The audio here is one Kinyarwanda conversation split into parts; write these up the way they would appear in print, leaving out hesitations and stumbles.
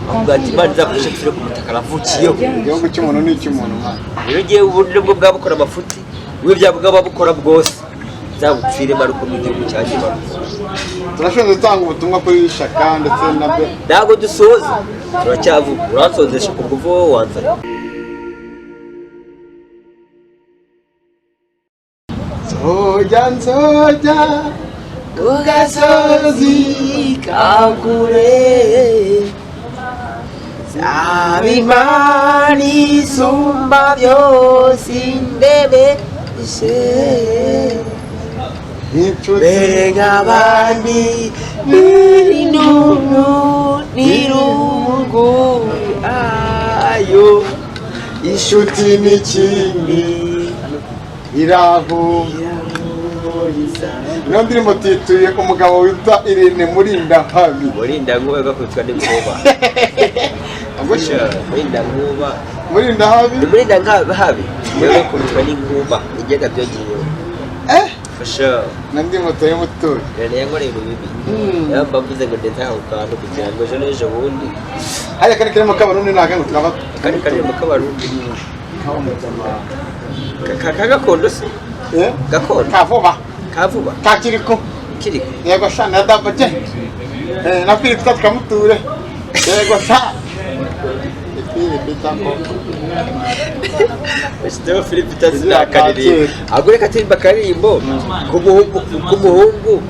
ahubwo ati Imana izafashe turi ku mutaka aravukiyeho igihugu cy'umuntu ni icy'umuntu mwana rero ngiye uburyo bwo bwabukora amafuti we byabugaba bukora bwose zabupfire maruko mu gihugu cyaje baruko turashobora gutanga ubutumwa kuri shaka ndetse na be ntago dusoza turacyavuga uransozesha ku nguvu wowe wanzanye nzojya ku gasozi kakure zaba Imana isumba byose indebe mbere nk'abandi n'inunu n'irungu ayo inshuti n'ikindi iraho niyo ndirimbo tuyituye umugabo wita Irene Murindahabi Murindankuba gakwitwa n'inkuba Murindankuba Murindahabi ni Murindankuba yewe kwitwa n'inkuba igega byogiyeho fasha nandi moto y'umutuye rene yankoreye bibi yamba mvuze ngo ndetse aho kantu kugira ngo ejo n'ejo bundi haya kare kare mu kabarundi nagango tukaba kare mu kabarundi kagakondo se gakondo kavuba kakiriko yego sha na dabaje na pili tukamuture yego sha Esteo Filipe tazidakarire agure katirimba karimbo kumuhungu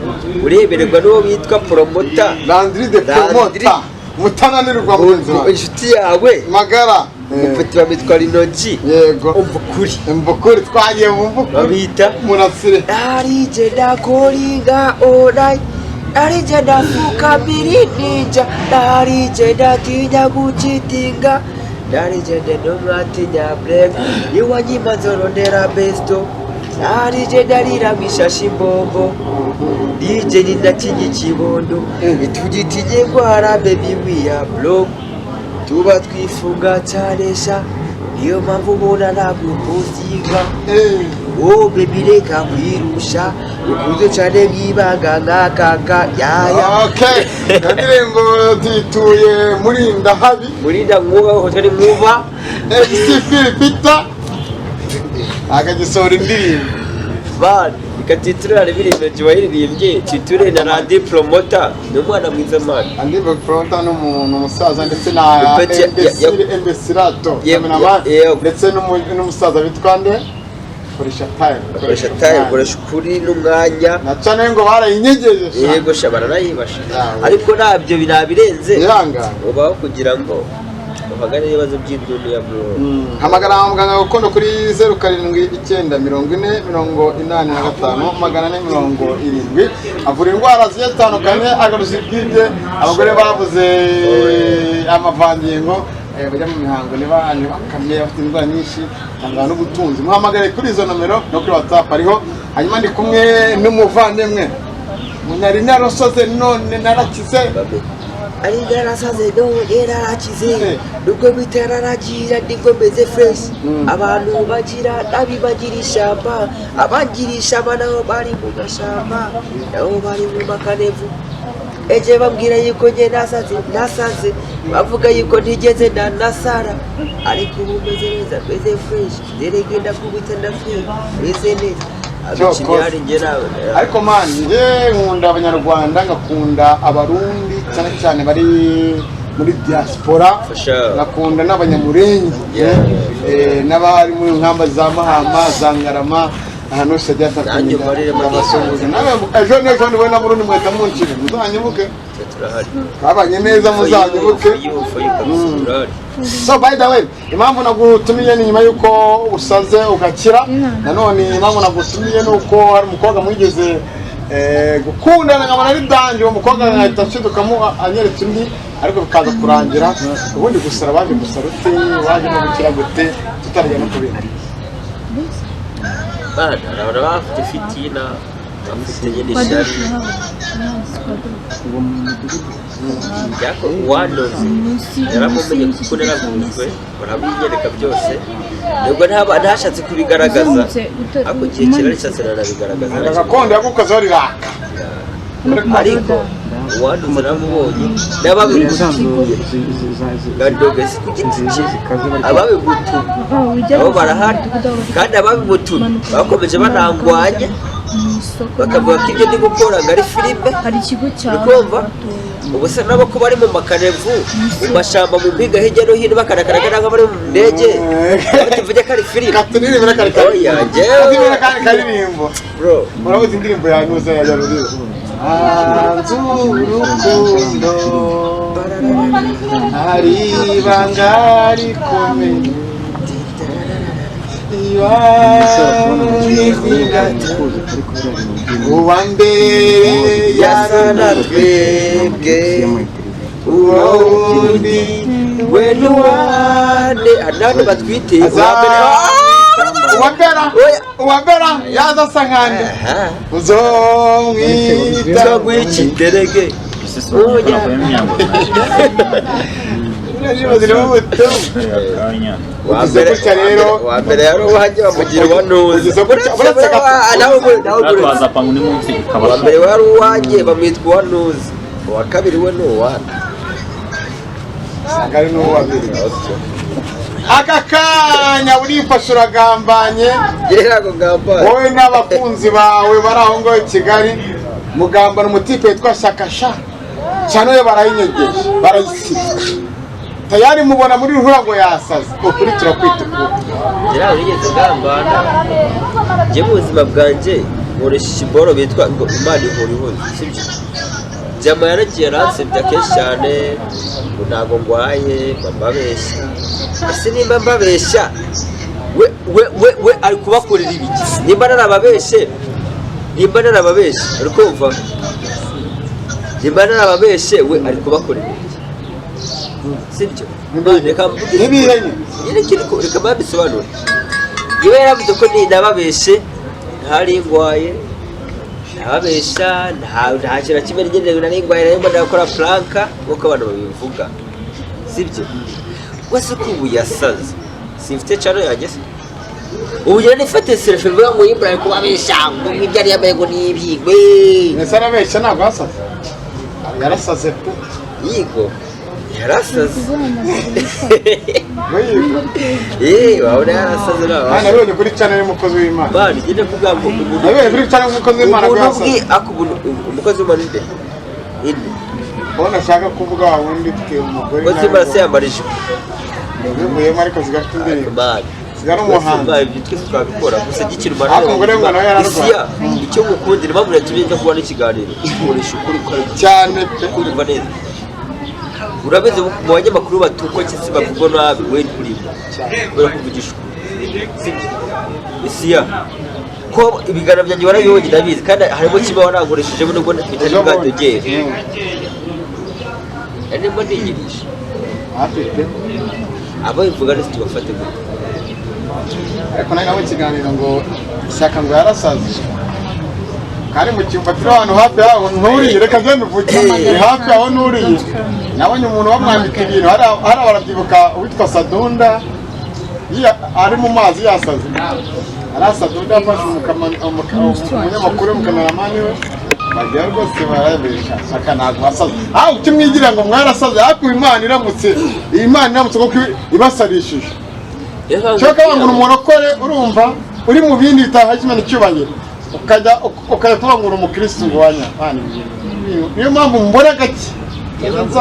urebererwa no bitwa promota Landry de promota mutananirwa munzu inshuti yawe magara mufite bamitwa rinoji yego umvukuri twagiye mumvuku babita munasire arije dakoringa orai arije dafuka birinija arije datinya gucitinga arije denomatinya break iwanyima zorondera besto arije dariramisha shimbombo DJ ninatinye kibondo itugitinye gwara baby we are block tuba twifunga cyaresha niyo mpamvu ubona nagukuziga oh baby reka kwirusha ukunze cyane mwibanga nkakaka yaya okay ndirimbo tuyituye Murindahabi hoteli nkuba MC Philipita akagisora indirimbo bana ikatitura ribirimo jiwayiririmbye citure na radio promoter n'umwana mwiza man andi promoter n'umuntu umusaza ndetse na Embesirato ndetse n'umusaza bitwa nde koresha time koresha kuri n'umwanya na cyane ngo barayinyegeje yego shabara nayibasha ariko nabyo binabirenze yanga ubaho kugira ngo uhagane ibibazo by'induniya bro hamagara muganga ukondo kuri 079485 avura indwara zitandukanye agaruza ibwide abagore bavuze amavangingo bajya mu mihango niba bakamye bafite indwara nyinshi cyangwa n'ubutunzi muhamagare kuri izo nomero no kuri WhatsApp ariho hanyuma ndi kumwe n'umuvandimwe munyarinya rosoze none narakize ari ngarasaze no yarakize nuko bitararagira ndingomeze fresh abantu bagira nabibagira ishamba abangirisha abana bari mu gashamba nabo bari mu makanevu eje bambwira yuko nge nasaze bavuga yuko ntigeze na nasara ariko ubu meze neza meze fresh nderegenda kubita na free meze neza abikinyari nge nawe ariko man nge nkunda abanyarwanda ngakunda abarundi cyane cyane bari muri diaspora ngakunda n'abanyamurenge n'abari muri nkamba za Mahama za Ngarama ahantu hose nanjye barire abasongozi nawe ejo n'ejo niwe na Burundi mweta munshire muzanyibuke kabanye neza muzanyibuke so by the way impamvu nagutumiye ni nyuma yuko usaze ugakira nanone impamvu nagutumiye nuko hari umukobwa mwigeze gukundana nkabona ari danje uwo mukobwa nkahita nshidukamu anyeretse undi ariko bikaza kurangira ubundi gusara baje gusara ute waje no gukira gute tutarya no kubera bana arabara bafite fitina bafite yenishari yako wanoze yaramumenye kuko naraguzwe barabigereka byose nubwo ntashatse kubigaragaza ako gihe kirari cyase narabigaragaza gakondo yagukoze riraka ariko uwanduza namubonye n'ababibutuye gadogesi ku giti cye ababibutuye abo barahari kandi ababibutuye bakomeje banangwanya bakavuga ko ibyo ndi gukora ngo ari filime ukumva ubusa nabo ko bari mu makanevu mu mashyamba mu mbiga hirya no hino bakanagaragara nk'abari mu ndege tuvuge ko ari filime katuririmba karirimbo bro murabuze indirimbo ya nuza ya Rurizo urukundo hari ibanga rikomeye uwa mbere yasana twebwe uwo wundi we n'uwande none batwite uwa mbere yaza asa nkande uzomwita gw'ikiterege wa mbere yari uwajye bamugira uwanuzi wa mbere wari uwajye bamwitwa uwanuzi uwa kabiri we ni uwande usanga ari n'uwabiri aka kanya urifashe uragambanye wowe n'abakunzi bawe bari aho ngaho i Kigali mugambana umutipe witwa Shakasha cano ye barayinyegeje barayisiba tayari mubona muri ruhura ngo yasaze ukuri turakwitukuye ngira urigeze gambana je mu buzima bwanje nkoresha ikiboro bitwa ngo Imana ihurihoze sibyo jama yaragiye aransebya kenshi cyane ngo ntago ngwaye mbabeshya ese nimba mbabeshya we ari kubakorera ibiki nimba narababeshe ariko umva nimba narababeshe we ari kubakorera ibiki sibyo reka nibihenye reka mbabisobanure iwe yaravuze ko nababeshe ntari ngwaye nababesha nta kintu kimwe ngenewe nari ngwaye nayo mbona gukora planka nk'uko abantu babivuga sibyo wese ko ubu yasaze simfite cano yanjye se ubu njye nifate selfie mvuga ngo Ibrahim kubabesha ngo ibyo ari yambaye ngo n'ibyigwe ese arabesha ntabwo yasaze yarasaze pe yigo yarasaze wabona yarasaze nawe hano nabonye kuri channel y'umukozi w'Imana bani ngende kuvuga ngo nabonye kuri channel y'umukozi w'Imana yasaze umukozi w'Imana inde bona ashaka kuvuga wa wundi twe umugore umukozi w'Imana se yambara ijipo bivuyemo ariko zigafite indirimbo sigara umuhanzi ibyo twese twabikora gusa gikira umwana ariko ngo rero nawe yararwaye icyo mukundira impamvu natubiza kuba n'ikiganiro ukoresha ukuri cyane pe kumva neza urabizi mu banyamakuru batukwa cyese bavuga nabi we kurimo barakuvugisha isiya ko ibigana byanjye warabibonye ndabizi kandi harimo kimwe warankoresheje nubwo bitari bwadogeye nibwo ndigirisha abo bivuga nese tubafate gute ariko nabo ikiganiro ngo ishyaka ngo yarasaze kandi mu cyumbatiro ahantu hafi aho nturiye reka genda uvuge hafi aho nturiye nabonye umuntu bamwambika ibintu hari barabyibuka uwitwa Sadunda ari mu mazi yasaze arasadunda afashe umunyamakuru w'umukameramani we bagiye rwose barabesha shaka ntabwo basaze aho ukimwigira ngo mwarasaze ariko Imana iramutse kuko ibasarishije cyo kabangura umurokore urumva uri mu bindi bitaha kimwe n'icyubahiro ukajya kubangura umukristo ngo wanya niyo mpamvu mbona gake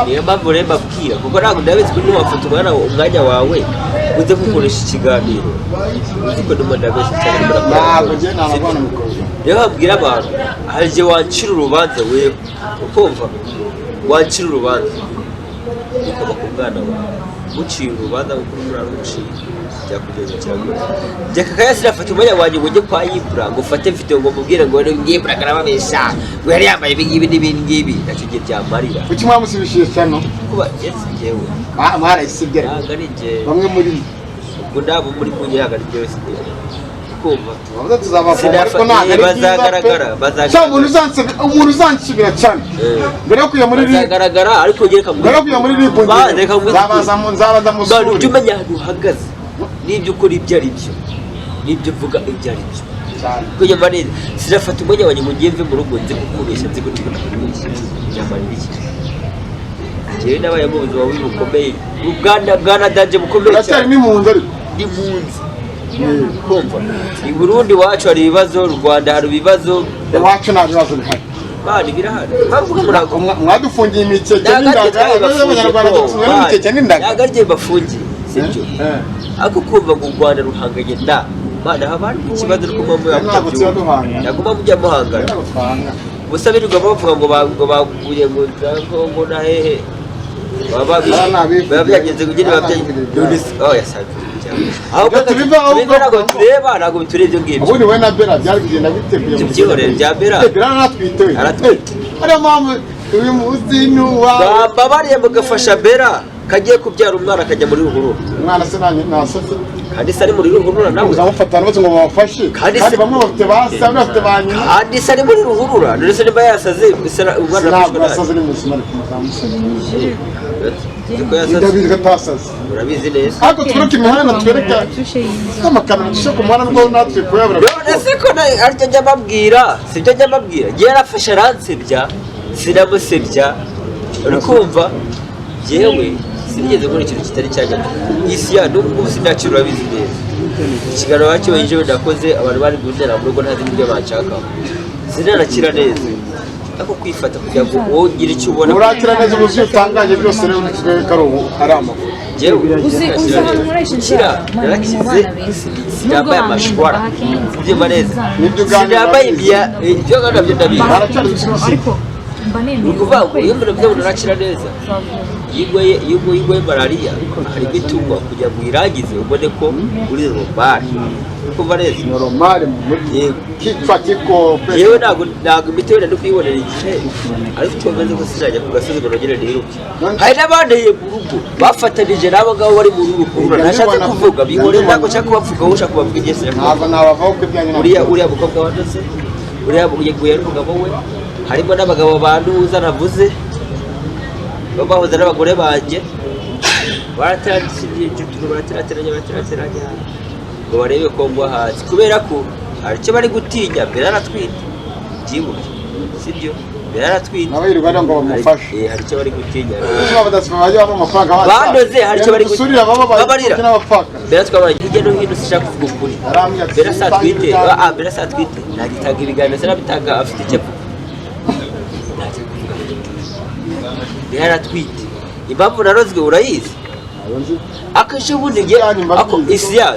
niyo mpamvu rero mbabwira kuko ntabwo ndabizi ko ntiwafata umwanya wawe uze gukoresha ikiganiro uzi ko ndimo ndabeshya cyane ntabwo njye ntabona umukobwa rero babwira abantu hari igihe wancira urubanza wewe ukumva wancira urubanza ukaba ku mwana wawe muciye urubanza kuko uraruciye byakugeza cyangwa byakakaya sirafata umwanya wanjye ngo ujye kwa Ibra ngo ufate video ngo mubwire ngo Ibra karababesha ngo yari yambaye ibi ngibi nacyo gihe byamarira kuki mwamusibishije cyane kuba yesi jewe mwarayisibye ari je bamwe muri ngo ndabo muri kunyaga ari byose kumva bavuga tuzabavoma ariko ntago bazagaragara umuntu uzansibira cyane mbere yo kujya muri bazagaragara ariko gereka mbere yo kujya muri nzabaza musuri ujye umenya ahantu uhagaze n'ibyo ukora ibyo ari byo n'ibyo uvuga ibyo ari byo kujya manini sinafata umwanya wanjye ngo ngiye mve mu rugo nzi kukubeshya nzi gucika kubeshya nyamarira iki jewe nabaye mu buzima bukomeye bwana danje bukomeye cyane ni mu nzu ariko ni munsi kumva i Burundi wacu hari ibibazo u Rwanda hari ibibazo wacu nta bibazo bihari bari birahari bavuga murago mwadufungiye imikeke n'indaga abanyarwanda dutunwe n'imikeke n'indaga yagarye bafungiye sibyo ako kumva ngo u Rwanda ruhanganye nda bana habari ikibazo rwo mu yaguma mujya muhangana gusa birirwa bavuga ngo baguye ngo ngo na hehe baba byagenze kugene babyagenze yasaga ahubwo tureba ntabwo bitureba ngibyo ubundi we na Bera byari bigenda biteguye mu byihorere bya Bera aratwitewe ariyo mpamvu uyu munsi nuwa babariye mugafasha Bera kagiye kubyara umwana akajya muri ruhurura umwana se nasose kandi se ari muri ruhurura nawe uzamufatana bose ngo babafashe kandi bamwe bafite base abandi bafite banyina kandi se ari muri ruhurura ndetse niba yasaze umwana ntabwo yasaze ni muzima ariko muzamusanye ndabizi ko atasaze urabizi neza ariko twereke imihanda twereke n'amakaro dushe ku muhanda rwo natwe kuyabura ese ko aricyo njya mbabwira sibyo njya mbabwira ngiye yarafashe aransebya sinamusebya uri kumva yewe sinigeze muri ikintu kitari cyajya isi ya n'ubu sinakira urabizi neza ikiganiro bakibaye we nakoze abantu bari gutera mu rugo ntazi n'ibyo bashaka sinanakira neza ako kwifata kugira ngo wongire icyo ubona urakira neza ubuzi utangaje byose rero nitwe karo ari amakuru jewe kira narakize sinambaye amashwara byumva neza sinambaye ibyo ngana byo ndabizi ariko ukuvuga ngo iyo mbere byo narakira neza yigwe malaria hari bitungwa kugira ngo irangize ubone ko uri robari kumva neza normal kitwa kiko yewe ntago imiti wenda no kuyibonera igihe ariko twemeze ko sinajya ku gasozi ngo nogere niruke hari n'abandeye mu rugo bafatanije n'abo ngabo bari mu rugo nashatse kuvuga bihore ntabwo nshaka kubavuga wowe ushaka kubavuga igihe ntabwo nabavaho ko ibyanye uriya mukobwa wadoze uriya yeguye n'umugabo we harimo n'abagabo banduza navuze babahoza n'abagore banjye baraterateranya ngo barebe ko ngwa hasi kubera ko hari icyo bari gutinya Bera aratwite byibuke sibyo Bera aratwite nabirirwa ngo bamufashe hari icyo bari gutinya bandoze hari icyo bari gutinya babarira Bera twabanye hirya no hino sishaka kuvuga ukuri Bera satwite Bera satwite nagitaga ibiganiro sinabitaga afite icyo Bera aratwite impamvu narozwe urayizi akashe bunige ako isiya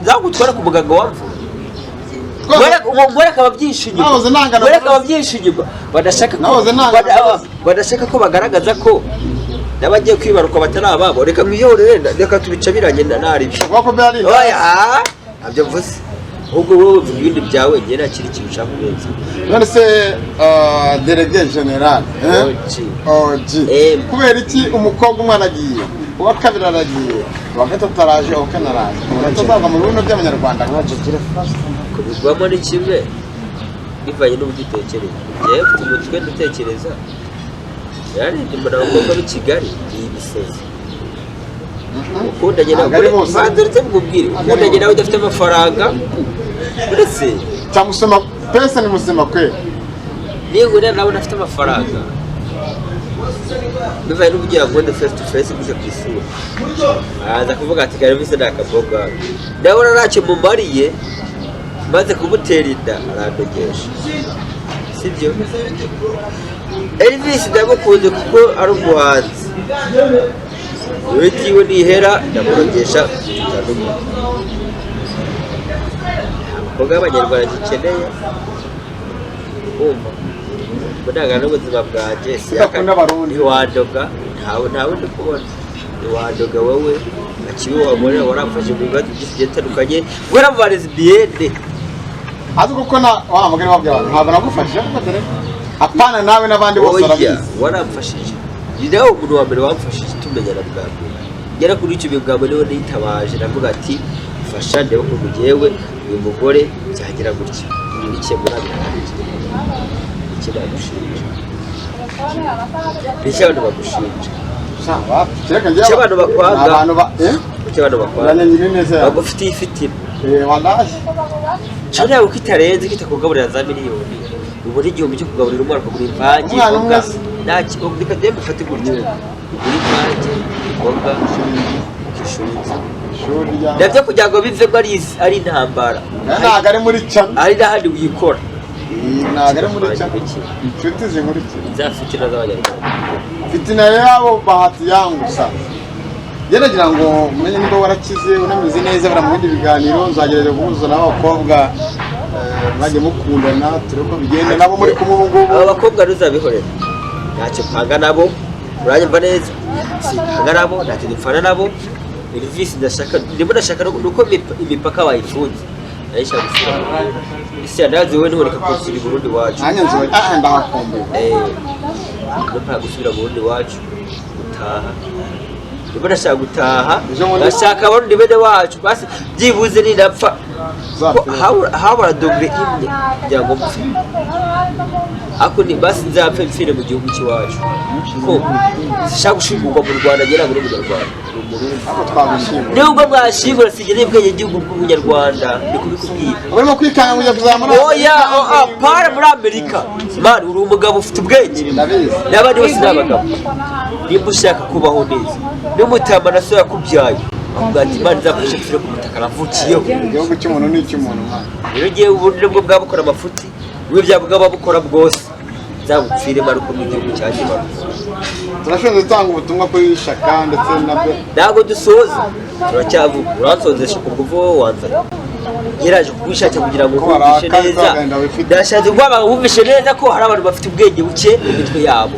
nzagutwara ku muganga wamvu ngwera akababyishinyirwa badashaka ko bagaragaza ko n'abagiye kwibaruka batari ababo reka mwihorere reka tubicabiranye naribi oya ntabyo mvuze ahubwo wowe uvuga ibindi byawe njye nta kindi kintu ushaka kurenza none se délégué général kubera iki umukobwa umwana agiye uwa kabiri aragiye uwa gatatu araje uwa kane araje utazava mu bihugu by'abanyarwanda kubigwamo ni kimwe bivanye n'uburyo utekereza njyewe mfite umutwe ndutekereza yararebye mbona abakobwa b'i Kigali iyi misozi ukundanye nawe bandurutse mubwire ukundanye nawe udafite amafaranga uretse cyamusoma pesa ni muzima kwe niba nawe unafite amafaranga bivaye n'ubugira ngo wende face to face guje ku isura araza kuvuga ati karevise nakaboga ndabona ntacyo mumariye maze kumutera inda arandogesha sibyo Elvis ndamukunze kuko ari umuhanzi wewe nihera ndamurogesha cyane abakobwa b'abanyarwanda gikeneye kumva kudaga n'ubuzima bwanjye ntiwandoga ntawe ndi kubona ntiwandoga wowe akibi wabona warafashe mu bibazo byinshi bitandukanye waramubareza biyende azi kuko na wa mugani wabyawe ntabwo nagufashe apana nawe n'abandi bose barabizi waramfashije ni nawe umuntu wa mbere wamfashije tumenyana bwa mbere ngera kuri icyo bwa mbere niwe nitabaje navuga ati fasha ndebe ko mugewe uyu mugore byagira gutya bikemura icyo abantu bagushinja icyo abantu bakwanga bagufitiye ifitina wallahi cyane yawe kitarenze kitakugaburira za miliyoni ubona igihumbi cyo kugaburira umwana kugura imvange imboga nta kibazo bikagenda ufate gutyo uri imvange imboga ukishuritsa nabyo kugira ngo bivemo ari intambara ntabwo ari muri cano ari n'ahandi wikora ntabwo ari muri cano inshuti zinkurikira za fitina z'abanyarwanda fitina yabo bahati yangu sa yaragira ngo umenye niba warakize unameze neza bara mu bindi biganiro nzagereza guhuza n'abakobwa mwajye mukundana tureko bigenda nabo muri kumwe ubu ngubu aba bakobwa ruzabihorera ntacyo mpanga nabo uranyumva neza simpanga nabo ntacyo dupfana nabo elivisi ndimo ndashaka nuko imipaka bayifunze nayishaka gusura isi yandazi wowe ntureka kusura Burundi wacu nanjye nzoye ndahakombe nta gusubira mu Burundi wacu gutaha ndimo ndashaka gutaha ndashaka abarundi bene wacu basi byibuze ninapfa habura dogere imwe kugira ngo mpfe ako ni basi nzapfe mfire mu gihugu cy'iwacu ko sishaka gushingurwa mu Rwanda ngera muri Munyarwanda nubwo mwashingura sigire n'ibwenge igihugu bw'Umunyarwanda ndi kubikubwira urimo kwikanga kujya kuzamura oya para muri Amerika man uri umugabo ufite ubwenge n'abandi bose n'abagabo nimba ushaka kubaho neza n'umutama na so yakubyaye ubwati imana izafashe kufire ku butaka navukiyeho igihugu cy'umuntu ni icy'umuntu mwana rero ngiye uburyo bwo bwabukora amafuti n'ibyago bwabukora bwose zabupfire maruko mu gihugu cyanjye turashobora gutanga ubutumwa kuri Shaka ndetse nabyo ntabwo dusoza turacyavuga uransozesha ku bwo wanzanye yaraje kubishaka kugira ngo wumvishe neza ndashaje ngo wumvishe neza ko hari abantu bafite ubwenge buke mu mitwe yabo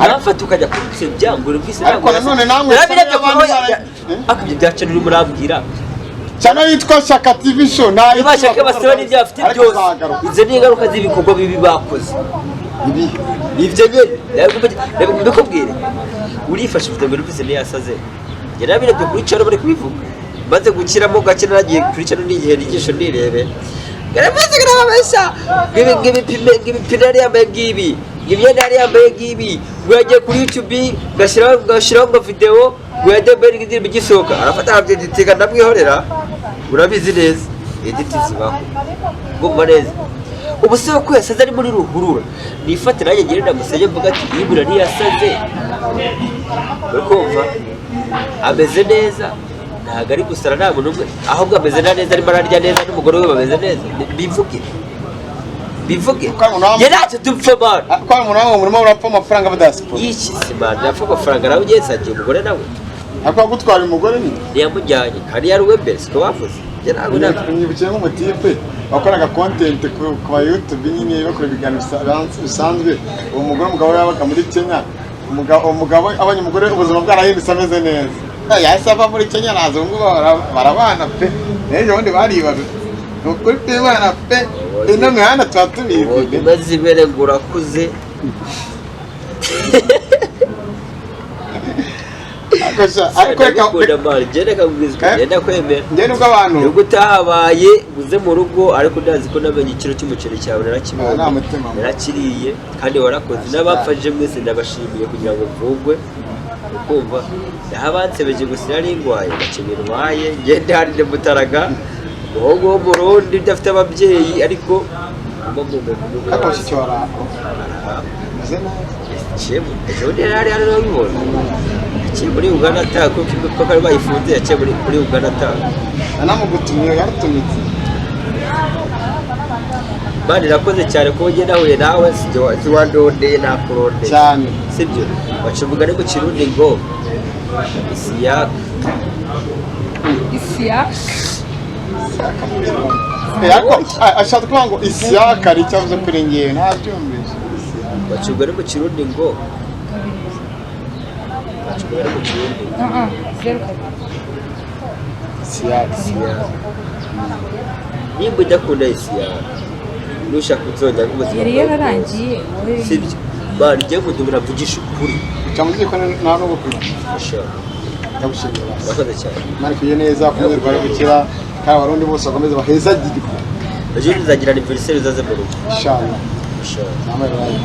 arafata ukajya kubisebya ngo urumvise ariko nanone namwe akubye byacu uri murambwira cyane yitwa Shaka TV show nayo bashaka basaba n'ibyo bafite byose izo ni ingaruka z'ibikorwa bibi bakoze ibyo nyine ndakubwire urifashe ufite ngo urumvise niyasaze yarabire byo kuri cano bari kubivuga maze gukiramo gakina nagiye kuri cano n'igihe nigisho nirebe garamaze garabesha ngibipine ari yambaye ngibi imyenda yari yambaye ngibi ngo yagiye kuri YouTube gashyiraho ngo video ngo yajya mbere indirimbo igisohoka arafata arabyeditinga ndamwihorera urabizi neza editi zibaho ngumva neza ubu se ko yasaze ari muri ruhurura nifate nanjye ngire ndamusenge mvuga ati yibura ntiyasaze ukumva ameze neza ntabwo ari gusara nta muntu umwe ahubwo ameze neza arimo ararya neza n'umugore we bameze neza bivuge ntacyo dupfa mani kwa umuntu wamwe murimo urapfa amafaranga badasiporo yishyize mani yapfa amafaranga nawe ugenza agiye umugore nawe akwa gutwara umugore ni ntiyamujyanye kandi yari uwe mbere siko bavuze nyibukiye nk'umutipe wakoraga content ku ba YouTube nyine bakora ibiganiro bisanzwe uwo mugore umugabo yabaga muri Kenya umugabo abanye umugore ubuzima bwarahindutse ameze neza yahise ava muri Kenya nazo ngo barabana pe n'ejo bundi baribaga nukuri twibana pe ino mihanda tuba tubizi maze ibere ngo urakuze ariko reka ngenda kwemera njye nubwo abantu nubwo utahabaye uze mu rugo ariko ndazi ko namenye ikiro cy'umuceri cyawe narakiriye kandi warakoze n'abapfaje mwese ndabashimiye kugira ngo mvugwe ukumva ndahabansebeje gusa nari ngwaye ndakibirwaye ngende hari ne mutaraga umuhungu wo mu Burundi udafite ababyeyi ariko ejo yari arabibona yaciye muri Uganda ataha kuko imipaka bayifunze yaciye muri Uganda ataha anamugutumye yaratumitse Mani irakoze cyane ko njye nahuye nawe siwandondeye nakurondeye cyane sibyo bacuvuga ni mu Kirundi ngo isiyaka yako ashaka kuvuga ngo isiyaka ricyavuze kuri ngiye ntabyumvise bacuvuga ni mu Kirundi ngo bacuvuga ni mu Kirundi isiyaka nimba udakunda isiyaka nushaka kuzongera ubuzima yari yararangiye sibyo bari giye kudumira vugisha ukuri cyangwa ko nta no gukura ashaka ndabushimira bakoze cyane mari kuye neza kumwe rwari gukira kandi abarundi bose bakomeze baheza gidiko ejo nzagira anniversaire uzaze mu rugo inshallah inshallah namwe barayi